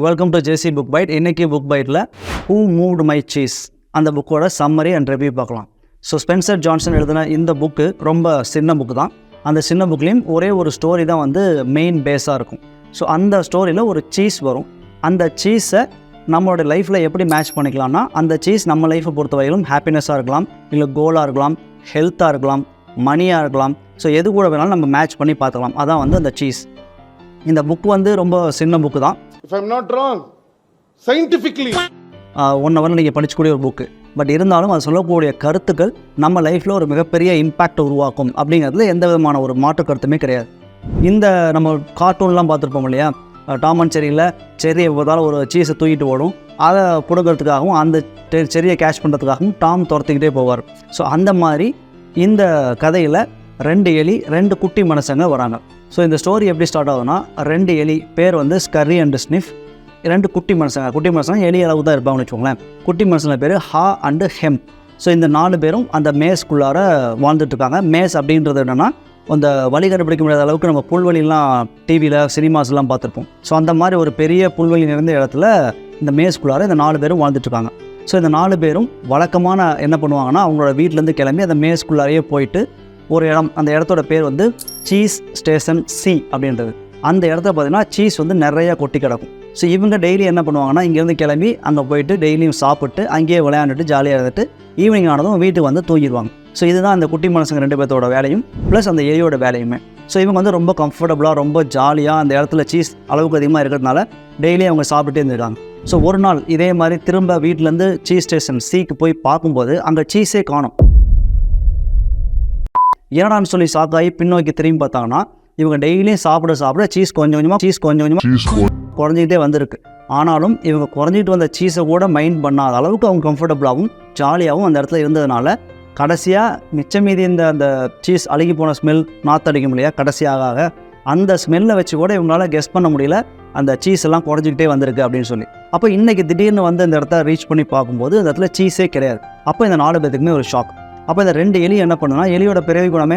Welcome to JC book bite. இன்றைக்கி book பைட்டில் who moved my cheese அந்த புக்கோட சம்மரி அண்ட் ரிவ்யூ பார்க்கலாம். ஸோ ஸ்பென்சர் ஜான்சன் எழுதின இந்த புக்கு ரொம்ப சின்ன புக்கு தான். அந்த சின்ன புக்லேயும் ஒரே ஒரு ஸ்டோரி தான் வந்து மெயின் பேஸாக இருக்கும். ஸோ அந்த ஸ்டோரியில் ஒரு சீஸ் வரும். அந்த சீஸை நம்மளோட லைஃப்பில் எப்படி மேட்ச் பண்ணிக்கலாம்னா, அந்த சீஸ் நம்ம லைஃப்பை பொறுத்த வரையிலும் ஹாப்பினஸாக இருக்கலாம், இல்லை கோலாக இருக்கலாம், ஹெல்த்தாக இருக்கலாம், மணியாக இருக்கலாம். ஸோ எது கூட வேணாலும் நம்ம மேட்ச் பண்ணி பார்த்துக்கலாம். அதான் வந்து அந்த சீஸ். இந்த புக் வந்து ரொம்ப சின்ன புக்கு தான். If I'm not wrong, scientifically 1 hour நீங்கள் படிக்கக்கூடிய ஒரு புக்கு. பட் இருந்தாலும் அது சொல்லக்கூடிய கருத்துக்கள் நம்ம லைஃப்பில் ஒரு மிகப்பெரிய இம்பேக்டை உருவாக்கும் அப்படிங்கிறதுல எந்த விதமான ஒரு மாற்று கருத்துமே கிடையாது. இந்த நம்ம கார்ட்டூன்லாம் பார்த்துருப்போம் இல்லையா, டாம் அண்ட் செரியில் செரியை போதால் ஒரு சீஸை தூக்கிட்டு ஓடும். அதை பிடுங்கிறதுக்காகவும் அந்த செரியை கேட்ச் பண்ணுறதுக்காகவும் டாம் துரத்திக்கிட்டே போவார். ஸோ அந்த மாதிரி இந்த கதையில் 2 எலி 2 குட்டி மனுஷங்க வராங்க. ஸோ இந்த ஸ்டோரி எப்படி ஸ்டார்ட் ஆகுதுன்னா, 2 எலி பேர் வந்து ஸ்கர்ரி அண்ட் ஸ்னிஃப். 2 குட்டி மனுஷங்க எலி அளவு தான் இருப்பாங்கன்னு வச்சுக்கோங்களேன். குட்டி மனுஷங்க பேர் ஹா அண்டு ஹெம். ஸோ இந்த 4 பேரும் அந்த மேஸ்க்குள்ளார வாழ்ந்துட்டுருக்காங்க. மேஸ் அப்படின்றது என்னென்னா, அந்த வழி கண்டுபிடிக்க முடியாத அளவுக்கு நம்ம புல்வெளிலாம் டிவியில் சினிமாஸ்லாம் பார்த்துருப்போம். ஸோ அந்த மாதிரி ஒரு பெரிய புல்வெளி நிறைந்த இடத்துல இந்த மேஸ்க்குள்ளார இந்த 4 பேரும் வாழ்ந்துட்டுருக்காங்க. ஸோ இந்த 4 பேரும் வழக்கமான என்ன பண்ணுவாங்கன்னா, அவங்களோட வீட்டிலேருந்து கிளம்பி அந்த மேஸ்க்குள்ளாரையே போயிட்டு ஒரு இடம், அந்த இடத்தோட பேர் வந்து சீஸ் ஸ்டேஷன் சி அப்படின்றது. அந்த இடத்த பார்த்தீங்கன்னா சீஸ் வந்து நிறையா கொட்டி கிடக்கும். ஸோ இவங்க டெய்லி என்ன பண்ணுவாங்கன்னா, இங்கேருந்து கிளம்பி அங்கே போயிட்டு டெய்லியும் சாப்பிட்டு அங்கேயே விளையாண்டுட்டு ஜாலியாக இருந்துட்டு ஈவினிங் ஆனதும் வீட்டுக்கு வந்து தூங்கிடுவாங்க. ஸோ இதுதான் அந்த குட்டி மனுஷங்க 2 பேர்த்தோட வேலையும் ப்ளஸ் அந்த எலியோட வேலையுமே. ஸோ இவங்க வந்து ரொம்ப கம்ஃபர்டபுளாக ரொம்ப ஜாலியாக அந்த இடத்துல சீஸ் அளவுக்கு அதிகமாக இருக்கிறதுனால டெய்லி அவங்க சாப்பிட்டுட்டே இருந்திருக்காங்க. ஸோ ஒரு நாள் இதே மாதிரி திரும்ப வீட்டிலேருந்து சீஸ் ஸ்டேஷன் சிக்கு போய் பார்க்கும்போது அங்கே சீஸே காணும். ஏன்னான்னு சொல்லி சாக்காகி பின்னோக்கி திரும்பி பார்த்தாங்கன்னா, இவங்க டெய்லியும் சாப்பிட சீஸ் கொஞ்சம் கொஞ்சமாக குறைஞ்சிக்கிட்டே வந்திருக்கு. ஆனாலும் இவங்க குறைஞ்சிட்டு வந்த சீஸை கூட மைண்ட் பண்ணாத அளவுக்கு அவங்க கம்ஃபர்டபுளாகவும் ஜாலியாகவும் அந்த இடத்துல இருந்ததுனால கடைசியாக மிச்சம் மீதி அந்த சீஸ் அழுகி போன ஸ்மெல் நாற்றடிக்கும் இல்லையா, கடைசியாக அந்த ஸ்மெல்லை வச்சு கூட இவங்களால கெஸ் பண்ண முடியல அந்த சீஸ் எல்லாம் குறைஞ்சிக்கிட்டே வந்திருக்கு அப்படின்னு சொல்லி. அப்போ இன்றைக்கி திடீர்னு வந்து இந்த இடத்த ரீச் பண்ணி பார்க்கும்போது அந்த இடத்துல சீஸே கிடையாது. அப்போ இந்த 4 பேத்துக்குமே ஒரு ஷாக். அப்போ இந்த 2 எலி என்ன பண்ணுன்னா, எலியோட பிறவி குணமே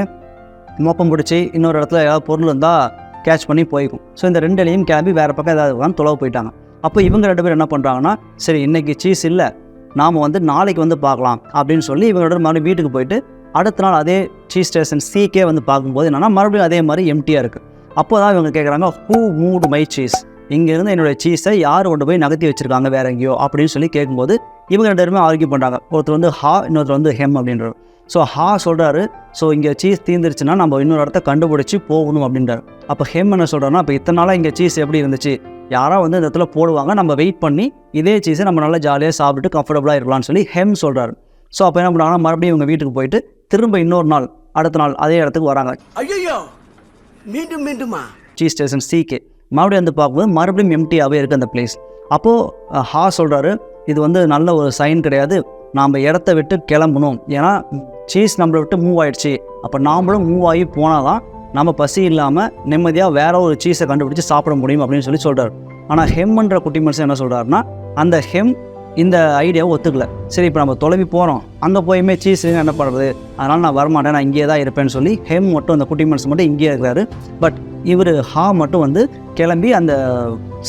மோப்பம் பிடிச்சி இன்னொரு இடத்துல ஏதாவது பொருள் இருந்தால் கேட்ச் பண்ணி போய்க்கும். ஸோ இந்த 2 எலியும் கிளம்பி வேறு பக்கம் ஏதாவது தொலைவு போயிட்டாங்க. அப்போ இவங்க 2 பேர் என்ன பண்ணுறாங்கன்னா, சரி இன்றைக்கி சீஸ் இல்லை, நாம் வந்து நாளைக்கு வந்து பார்க்கலாம் அப்படின்னு சொல்லி இவங்களோட மறுபடியும் வீட்டுக்கு போயிட்டு அடுத்த நாள் அதே சீஸ் ஸ்டேஷன் சிக்கே வந்து பார்க்கும்போது என்னென்னா மறுபடியும் அதே மாதிரி எம்டியாக இருக்குது. அப்போ தான் இவங்க கேட்குறாங்க, ஹூ மூவ்டு மை சீஸ், இங்கேருந்து என்னுடைய சீஸை யார் கொண்டு போய் நகர்த்தி வச்சுருக்காங்க வேற எங்கேயோ அப்படின்னு சொல்லி கேட்கும்போது இவங்க 2 பேருமே ஆர்கியூ பண்ணுறாங்க. ஒருத்தர் வந்து ஹா, இன்னொருத்தர் வந்து ஹெம் அப்படின்றார். ஸோ ஹா சொல்கிறாரு, ஸோ இங்கே சீஸ் தீர்ந்துருச்சுன்னா நம்ம இன்னொரு இடத்த கண்டுபிடிச்சி போகணும் அப்படின்றார். அப்போ ஹெம் என்ன சொல்கிறாருன்னா, இப்போ இத்தனை நாளாக இங்கே சீஸ் எப்படி இருந்துச்சு, யாராவது வந்து இந்த இடத்துல போடுவாங்க, நம்ம வெயிட் பண்ணி இதே சீஸை நம்ம நல்லா ஜாலியாக சாப்பிட்டு கம்ஃபர்டபுளாக இருக்கலாம்னு சொல்லி ஹெம் சொல்கிறாரு. ஸோ அப்போ என்ன பண்ணுறாங்கன்னா, மறுபடியும் இவங்க வீட்டுக்கு போயிட்டு திரும்ப இன்னொரு நாள் அடுத்த நாள் அதே இடத்துக்கு வராங்க. ஐயோ மீண்டுமா சீஸ் ஸ்டேஷன் சிகே மறுபடியும் வந்து பார்க்கும்போது மறுபடியும் எம்டியாகவே இருக்குது அந்த பிளேஸ். அப்போது ஹா சொல்கிறாரு, இது வந்து நல்ல ஒரு சைன் கிடையாது, நாம் இடத்த விட்டு கிளம்பணும், ஏன்னா சீஸ் நம்மளை விட்டு மூவ் ஆகிடுச்சு, அப்போ நாமளும் மூவ் ஆகி போனால் தான் நம்ம பசி இல்லாமல் நிம்மதியாக வேறு ஒரு சீஸை கண்டுபிடிச்சி சாப்பிட முடியும் அப்படின்னு சொல்லி சொல்கிறார். ஆனால் ஹெம்ன்ற குட்டி மனுஷன் என்ன சொல்கிறாருன்னா, அந்த ஹெம் இந்த ஐடியாவை ஒத்துக்கல. சரி இப்போ நம்ம தொலைவி போகிறோம், அங்கே போயுமே சீஸ் என்ன பண்ணுறது, அதனால் நான் வரமாட்டேன், நான் இங்கேயே தான் இருப்பேன்னு சொல்லி ஹெம் மட்டும் அந்த குட்டி மனுஷன் மட்டும் இங்கேயே இருக்கிறாரு. பட் இவர் ஹா மட்டும் வந்து கிளம்பி அந்த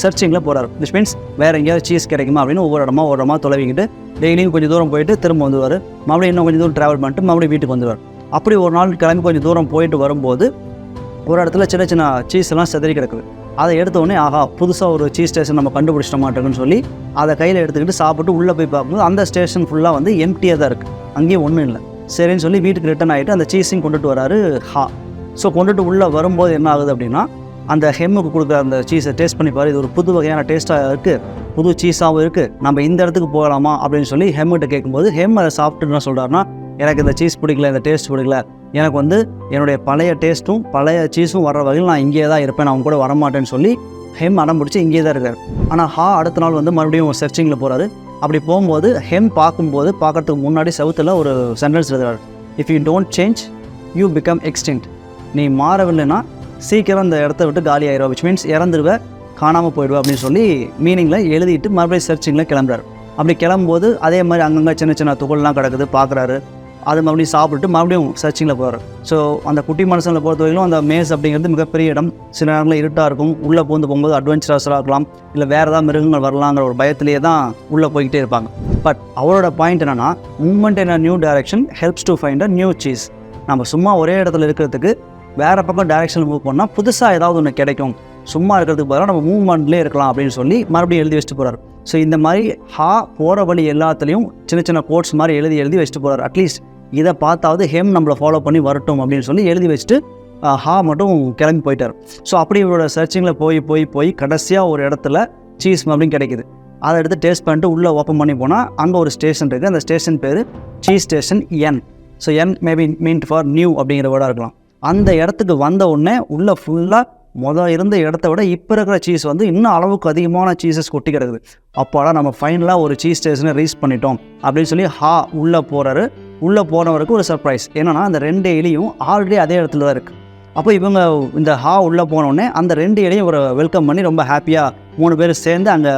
சர்ச்சிங்கில் போகிறார். விச் மீன்ஸ் வேறு எங்கேயாவது சீஸ் கிடைக்குமா அப்படின்னு ஒவ்வொரு இடமா தொலைவிக்கிட்டு டெய்லியும் கொஞ்சம் தூரம் போயிட்டு திரும்ப வந்துடுவார். மறுபடியும் இன்னும் கொஞ்சம் தூரம் ட்ராவல் பண்ணிட்டு மறுபடியும் வீட்டுக்கு வந்துடுவார். அப்படி ஒரு நாள் கிளம்பி கொஞ்சம் தூரம் போயிட்டு வரும்போது ஒரு இடத்துல சின்ன சீஸ் எல்லாம் செதறி கிடக்குது. அதை எடுத்தோடனே ஆஹா, புதுசாக ஒரு சீஸ் ஸ்டேஷன் நம்ம கண்டுபிடிச்சிட மாட்டோம்னு சொல்லி அதை கையில் எடுத்துக்கிட்டு சாப்பிட்டு உள்ளே போய் பார்க்கும்போது அந்த ஸ்டேஷன் ஃபுல்லாக வந்து எம்டியாக தான் இருக்குது, அங்கேயும் ஒன்றும் இல்லை. சரின்னு சொல்லி வீட்டுக்கு ரிட்டர்ன் ஆகிட்டு அந்த சீஸையும் கொண்டுட்டு வராரு ஹா. ஸோ கொண்டுட்டு உள்ளே வரும்போது என்ன ஆகுது அப்படின்னா, அந்த ஹெம்முக்கு கொடுக்குற அந்த சீஸை டேஸ்ட் பண்ணி பாரு, இது ஒரு புது வகையான டேஸ்ட்டாக இருக்குது, புது சீஸாகவும் இருக்குது, நம்ம இந்த இடத்துக்கு போகலாமா அப்படின்னு சொல்லி ஹெம்கிட்ட கேட்கும்போது ஹெம் அதை சாப்பிட்டு என்ன சொல்கிறாருன்னா, எனக்கு இந்த சீஸ் பிடிக்கல, இந்த டேஸ்ட் பிடிக்கல, எனக்கு வந்து என்னுடைய பழைய டேஸ்ட்டும் பழைய சீஸும் வர்ற வகையில் நான் இங்கேயே தான் இருப்பேன், நான் அவங்க கூட வரமாட்டேன்னு சொல்லி ஹெம் அடம் பிடிச்சி இங்கேயே தான் இருக்கார். ஆனால் ஹா அடுத்த நாள் வந்து மறுபடியும் சர்ச்சிங்கில் போகிறாரு. அப்படி போகும்போது ஹெம் பார்க்கறதுக்கு முன்னாடி செவுத்தில் ஒரு சென்டென்ஸ் எழுதுறாரு, if you don't change you become extinct, நீ மாறவில்லைன்னா சீக்கிரம் அந்த இடத்த விட்டு காலி ஆயிடுவா, விச் மீன்ஸ் இறந்துடுவேன், காணாமல் போயிடுவேன் அப்படின்னு சொல்லி மீனிங்கில் எழுதிட்டு மறுபடியும் சர்ச்சிங்கில் கிளம்புறாரு. அப்படி கிளம்பும்போது அதே மாதிரி அங்கங்கே சின்ன துகள்லாம் கிடக்குது பார்க்குறாரு. அது மறுபடியும் சாப்பிட்டு மறுபடியும் சர்ச்சிங்கில் போகிறார். ஸோ அந்த குட்டி மனுஷனில் பொறுத்த வரைக்கும் அந்த மேஸ் அப்படிங்கிறது மிகப்பெரிய இடம். சில நேரங்களில் இருட்டாக இருக்கும், உள்ளே பூந்து போகும்போது அட்வென்ச்சரஸாக இருக்கலாம், இல்லை வேறு ஏதாவது மிருகங்கள் வரலாங்கிற ஒரு பயத்திலேயே தான் உள்ளே போய்கிட்டே இருப்பாங்க. பட் அவரோட பாயிண்ட் என்னென்னா, movement in a new direction helps to find a new cheese. நம்ம சும்மா ஒரே இடத்துல இருக்கிறதுக்கு வேறு பக்கம் டைரெக்ஷனில் மூவ் பண்ணால் புதுசாக ஏதாவது ஒன்று கிடைக்கும், சும்மா இருக்கிறதுக்கு பதிலாக நம்ம மூவ்மெண்ட்லேயே இருக்கலாம் அப்படின்னு சொல்லி மறுபடியும் எழுதி வச்சுட்டு போகிறார். ஸோ இந்த மாதிரி போகிற வழி எல்லாத்துலேயும் சின்ன சின்ன கோட்ஸ் மாதிரி எழுதி வச்சுட்டு போகிறார். அட்லீஸ்ட் இதை பார்த்தாவது ஹெம் நம்மளை ஃபாலோ பண்ணி வரட்டும் அப்படின்னு சொல்லி எழுதி வச்சுட்டு மட்டும் கிளம்பி போயிட்டார். ஸோ அப்படி இவரோட சர்ச்சிங்கில் போய் கடைசியாக ஒரு இடத்துல சீஸ் அப்படின்னு கிடைக்குது. அதை எடுத்து டேஸ்ட் பண்ணிட்டு உள்ளே ஓப்பன் பண்ணி போனால் அங்கே ஒரு ஸ்டேஷன் இருக்குது. அந்த ஸ்டேஷன் பேர் cheese station N. So N maybe meant for new அப்படிங்கிற வேர்டாக இருக்கலாம். அந்த இடத்துக்கு வந்த உடனே உள்ளே ஃபுல்லாக இருந்த இடத்த விட இப்போ இருக்கிற சீஸ் இன்னும் அளவுக்கு அதிகமான சீஸஸ் கொட்டி கிடக்குது. அப்போடா நம்ம ஃபைனலாக ஒரு சீஸ் ஸ்டேஷனை ரீச் பண்ணிட்டோம் அப்படின்னு சொல்லி உள்ளே போகிறாரு. உள்ளே போனவருக்கு ஒரு சர்ப்ரைஸ் என்னென்னா, அந்த 2 எலியும் ஆல்ரெடி அதே இடத்துல தான் இருக்குது. அப்போ இவங்க இந்த உள்ளே போனோடனே அந்த 2 எலியும் ஒரு வெல்கம் பண்ணி ரொம்ப ஹாப்பியாக 3 பேர் சேர்ந்து அங்கே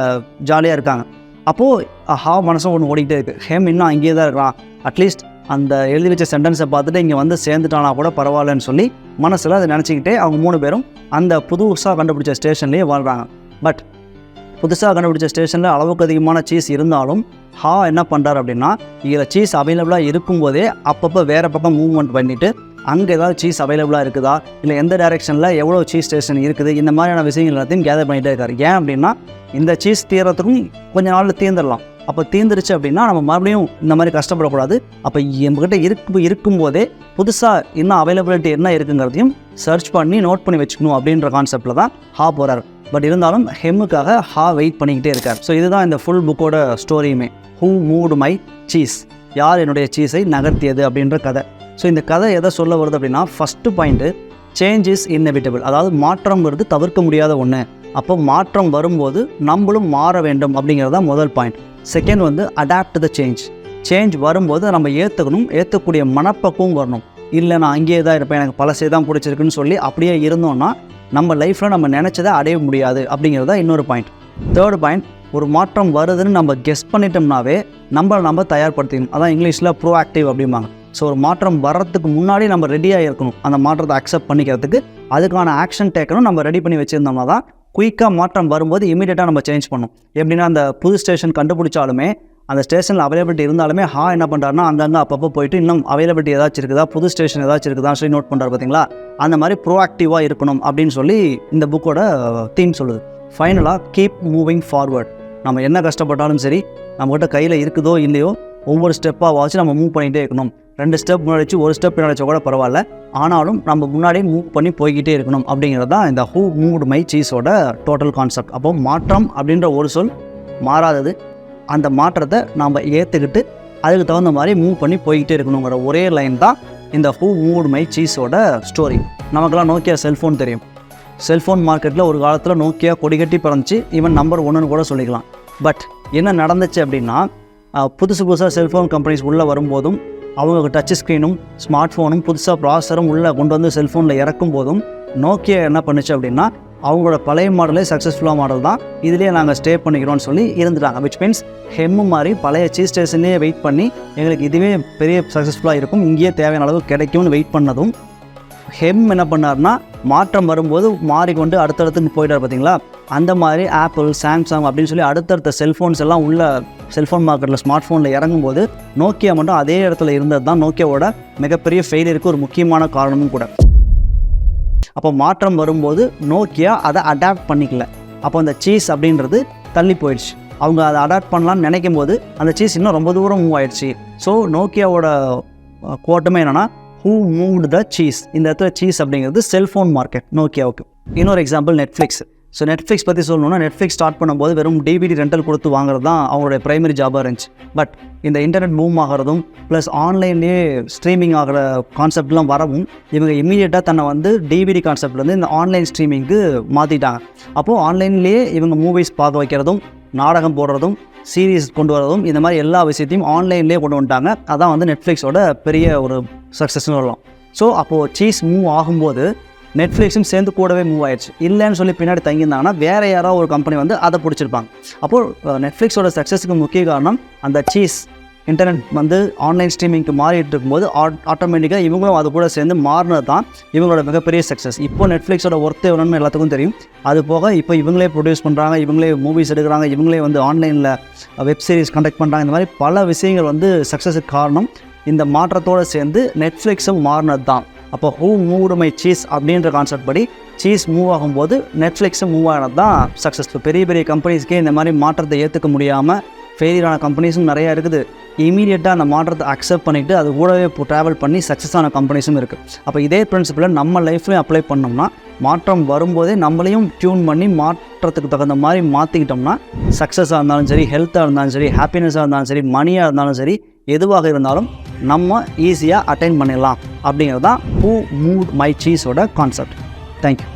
ஜாலியாக இருக்காங்க. அப்போது மனசும் ஒன்று ஓடிக்கிட்டே இருக்குது, ஹெம் இன்னும் அங்கேயே தான் இருக்கலாம், அட்லீஸ்ட் அந்த எழுதி வச்ச சென்டென்ஸை பார்த்துட்டு இங்கே சேர்ந்துட்டானா கூட பரவாயில்லன்னு சொல்லி மனசில் அதை நினச்சிக்கிட்டே அவங்க 3 பேரும் அந்த புதுசாக கண்டுபிடிச்ச ஸ்டேஷன்லேயே வாழ்கிறாங்க. பட் புதுசாக கண்டுபிடிச்ச ஸ்டேஷனில் அளவுக்கு அதிகமான சீஸ் இருந்தாலும் என்ன பண்ணுறாரு அப்படின்னா, இதில் சீஸ் அவைலபிளாக இருக்கும்போதே அப்பப்போ வேறு பக்கம் மூவ்மெண்ட் பண்ணிவிட்டு அங்கே ஏதாவது சீஸ் அவைலபிளாக இருக்குதா, இல்லை எந்த டைரெக்ஷனில் எவ்வளோ சீஸ் ஸ்டேஷன் இருக்குது, இந்த மாதிரியான விஷயங்கள் எல்லாத்தையும் கேதர் பண்ணிகிட்டே இருக்காரு. ஏன் அப்படின்னா, இந்த சீஸ் தீரத்துக்கும் கொஞ்சம் நாளில் தீர்ந்துடலாம். அப்போ தீர்ந்துருச்சு அப்படின்னா நம்ம மறுபடியும் இந்த மாதிரி கஷ்டப்படக்கூடாது. அப்போ நம்மக்கிட்ட இருக்கும்போதே புதுசாக இன்னும் அவைலபிலிட்டி என்ன இருக்குங்கிறதையும் சர்ச் பண்ணி நோட் பண்ணி வச்சுக்கணும் அப்படின்ற கான்செப்டில் தான் போகிறார். பட் இருந்தாலும் ஹெம்முக்காக வெயிட் பண்ணிக்கிட்டே இருக்கார். ஸோ இதுதான் இந்த ஃபுல் புக்கோட ஸ்டோரியுமே. ஹூ மூவ்டு மை சீஸ், யார் என்னுடைய சீஸை நகர்த்தியது அப்படின்ற கதை. ஸோ இந்த கதை எதை சொல்ல வருது அப்படின்னா, first point, change is inevitable. அதாவது மாற்றங்கிறது தவிர்க்க முடியாத ஒன்று. அப்போ மாற்றம் வரும்போது நம்மளும் மாற வேண்டும் அப்படிங்கிறது தான் முதல் point. Second adapt the change வரும்போது நம்ம ஏற்றக்கூடிய மனப்பக்குவம் வரணும். இல்லை நான் அங்கேயே தான் இருப்பேன், எனக்கு பழசே தான் பிடிச்சிருக்குன்னு சொல்லி அப்படியே இருந்தோம்னா நம்ம லைஃப்பில் நம்ம நினச்சதை அடைய முடியாது அப்படிங்கிறது தான் இன்னொரு பாயிண்ட். தேர்ட் பாயிண்ட், ஒரு மாற்றம் வருதுன்னு நம்ம கெஸ் பண்ணிட்டோம்னாவே நம்ம தயார்படுத்திக்கணும். அதான் இங்கிலீஷில் ப்ரோஆக்டிவ் அப்படிம்பாங்க. ஸோ ஒரு மாற்றம் வர்றதுக்கு முன்னாடி நம்ம ரெடியாக இருக்கணும், அந்த மாற்றத்தை அக்செப்ட் பண்ணிக்கிறதுக்கு அதுக்கான ஆக்ஷன் டேக்கணும் நம்ம ரெடி பண்ணி வச்சுருந்தோம்னா தான் குயிக்காக மாற்றம் வரும்போது இமீடியட்டாக நம்ம சேஞ்ச் பண்ணணும். எப்படின்னா, அந்த புது ஸ்டேஷன் கண்டுபிடிச்சாலுமே அந்த ஸ்டேஷனில் அவைலபிலிட்டி இருந்தாலுமே என்ன பண்ணுறாருன்னா, அங்கங்கே அப்பப்போ போயிட்டு இன்னும் அவைலபிலிட்டி ஏதாச்சும் இருக்குதா, புது ஸ்டேஷன் ஏதாச்சும் இருக்குதா சொல்லி நோட் பண்ணுறாரு. பார்த்தீங்களா, அந்த மாதிரி ப்ரோஆக்டிவாக இருக்கணும் அப்படின்னு சொல்லி இந்த புக்கோட தீம் சொல்லுது. ஃபைனலாக, கீப் மூவிங் ஃபார்வர்ட். நம்ம என்ன கஷ்டப்பட்டாலும் சரி, நம்மகிட்ட கையில் இருக்குதோ இல்லையோ ஒவ்வொரு ஸ்டெப்பாக வாச்சு நம்ம மூவ் பண்ணிகிட்டே இருக்கணும். 2 ஸ்டெப் முன்னாடி வச்சு 1 ஸ்டெப் பின்னாடி கூட பரவாயில்ல, ஆனாலும் நம்ம முன்னாடியே மூவ் பண்ணி போய்கிட்டே இருக்கணும் அப்படிங்கிறது தான் இந்த ஹூ மூவ்டு மை சீஸோட டோட்டல் கான்செப்ட். அப்போ மாற்றம் அப்படின்ற ஒரு சொல் மாறாதது, அந்த மாற்றத்தை நாம் ஏற்றுக்கிட்டு அதுக்கு தகுந்த மாதிரி மூவ் பண்ணி போய்கிட்டே இருக்கணுங்கிற ஒரே லைன் தான் இந்த ஹூ மூவ்டு மை சீஸோட ஸ்டோரி. நமக்கெல்லாம் நோக்கியா செல்ஃபோன் தெரியும். செல்ஃபோன் மார்க்கெட்டில் ஒரு காலத்தில் நோக்கியா கொடிகட்டி பறந்துச்சு, ஈவன் நம்பர் 1ன்னு கூட சொல்லிக்கலாம். பட் என்ன நடந்துச்சு அப்படின்னா, புதுசாக செல்ஃபோன் கம்பெனிஸ் உள்ளே வரும்போதும் அவங்க டச் ஸ்க்ரீனும் ஸ்மார்ட் ஃபோனும் புதுசாக ப்ராசரும் உள்ளே கொண்டு வந்து செல்ஃபோனில் இறக்கும் போதும் நோக்கியா என்ன பண்ணுச்சு அப்படின்னா, அவங்களோட பழைய மாடலே சக்ஸஸ்ஃபுல்லாக மாடல் தான், இதிலே நாங்கள் ஸ்டே பண்ணிக்கிறோம்னு சொல்லி இருந்துட்டாங்க. விச் மீன்ஸ் ஹெம்மு மாதிரி பழைய சீஸ் ஸ்டேஷன்லேயே வெயிட் பண்ணி எங்களுக்கு இதுவே பெரிய சக்ஸஸ்ஃபுல்லாக இருக்கும், இங்கேயே தேவையான அளவு கிடைக்கும்னு வெயிட் பண்ணதும் ஹெம் என்ன பண்ணார்னா, மாற்றம் வரும்போது மாறிக்கொண்டு அடுத்தடுத்துன்னு போயிட்டார். பார்த்தீங்களா, அந்த மாதிரி ஆப்பிள், சாம்சங் அப்படின்னு சொல்லி அடுத்தடுத்த செல்ஃபோன்ஸ் எல்லாம் உள்ள செல்ஃபோன் மார்க்கெட்டில் ஸ்மார்ட் ஃபோனில் இறங்கும்போது நோக்கியா மட்டும் அதே இடத்துல இருந்தது தான் நோக்கியாவோட மிகப்பெரிய ஃபெயிலியருக்கு ஒரு முக்கியமான காரணமும் கூட. அப்போ மாற்றம் வரும்போது நோக்கியா அதை அடாப்ட் பண்ணிக்கல. அப்போ அந்த சீஸ் அப்படின்றது தள்ளி போயிடுச்சு. அவங்க அதை அடாப்ட் பண்ணலான்னு நினைக்கும் போது அந்த சீஸ் இன்னும் ரொம்ப தூரம் மூவ் ஆயிடுச்சு. ஸோ நோக்கியாவோட கோட்டமே என்னென்னா, ஹூ மூவ்டு த சீஸ். இந்த இடத்துல சீஸ் அப்படிங்கிறது செல்ஃபோன் மார்க்கெட் நோக்கியாவுக்கு. இன்னொரு எக்ஸாம்பிள் நெட்ஃப்ளிக்ஸ். ஸோ நெட்ஃப்ளிக்ஸ் பற்றி சொல்லணும்னா, நெட்ஃப்ளிக்ஸ் ஸ்டார்ட் பண்ணும்போது வெறும் டிவிடி ரெண்டல் கொடுத்து வாங்குறது தான் அவங்களுடைய ப்ரைமரி ஜாபாக இருந்துச்சு. பட் இந்த இன்டர்நெட் பூம் ஆகிறதும் ப்ளஸ் ஆன்லைன்லேயே ஸ்ட்ரீமிங் ஆகிற கான்செப்ட்லாம் வரவும் இவங்க இம்மீடியட்டாக தன்னை டிவிடி கான்செப்ட்லேருந்து இந்த ஆன்லைன் ஸ்ட்ரீமிங்க்கு மாற்றிட்டாங்க. அப்போது ஆன்லைன்லேயே இவங்க மூவிஸ் பார்க்க வைக்கிறதும், நாடகம் போடுறதும், சீரீஸ் கொண்டு வரதும், இந்த மாதிரி எல்லா விஷயத்தையும் ஆன்லைன்லேயே கொண்டு வந்துட்டாங்க. அதான் நெட்ஃப்ளிக்ஸோட பெரிய ஒரு சக்ஸஸ்ன்னு சொல்லலாம். ஸோ அப்போது சீஸ் மூவ் ஆகும்போது நெட்ஃப்ளிக்ஸும் சேர்ந்து கூடவே மூவ் ஆயிடுச்சு. இல்லைன்னு சொல்லி பின்னாடி தங்கியிருந்தாங்கன்னா வேறு யாராவது ஒரு கம்பெனி அதை பிடிச்சிருப்பாங்க. அப்போது நெட்ஃப்ளிக்ஸோட சக்ஸஸுக்கு முக்கிய காரணம் அந்த சீஸ் இன்டர்நெட் வந்து ஆன்லைன் ஸ்ட்ரீமிங்க்கு மாறிட்டு இருக்கும்போது ஆட்டோமேட்டிக்காக இவங்களும் அது கூட சேர்ந்து மாறினது தான் இவங்களோட மிகப்பெரிய சக்ஸஸ். இப்போ நெட்ஃப்ளிக்ஸோட ஒர்த் எவ்வளோன்னு எல்லாத்துக்கும் தெரியும். அது போக இப்போ இவங்களே ப்ரொடியூஸ் பண்ணுறாங்க, இவங்களே மூவிஸ் எடுக்கிறாங்க, இவங்களே வந்து ஆன்லைனில் வெப் சீரிஸ் கண்டக்ட் பண்ணுறாங்க. இந்த மாதிரி பல விஷயங்கள் வந்து சக்ஸஸுக்கு காரணம் இந்த மாற்றத்தோடு சேர்ந்து நெட்ஃப்ளிக்ஸும் மாறினது தான். அப்போ ஹூ மூவ்டு மை சீஸ் அப்படின்ற கான்செப்ட் படி சீஸ் மூவ் ஆகும்போது நெட்ஃப்ளிக்ஸும் மூவ் ஆனது தான் சக்ஸஸ்ஃபுல். பெரிய பெரிய கம்பெனிஸ்க்கே இந்த மாதிரி மாற்றத்தை ஏற்றுக்க முடியாமல் ஃபெயிலியரான கம்பெனிஸும் நிறையா இருக்குது. இமீடியட்டாக அந்த மாற்றத்தை அக்செப்ட் பண்ணிவிட்டு அது கூடவே ட்ராவல் பண்ணி சக்ஸஸ் ஆன கம்பெனிஸும் இருக்குது. அப்போ இதே பிரின்சிபலை நம்ம லைஃப்லையும் அப்ளை பண்ணோம்னா, மாற்றம் வரும்போதே நம்மளையும் டியூன் பண்ணி மாற்றத்துக்கு தகுந்த மாதிரி மாற்றிக்கிட்டோம்னா சக்ஸஸாக இருந்தாலும் சரி, ஹெல்த்தாக இருந்தாலும் சரி, ஹாப்பினஸாக இருந்தாலும் சரி, மணியாக இருந்தாலும் சரி, எதுவாக இருந்தாலும் நம்ம ஈஸியாக அட்டைன் பண்ணிடலாம். அப்படிங்கிறது தான் ஹூ மூவ்ட் மை சீஸோட கான்செப்ட். தேங்க்யூ.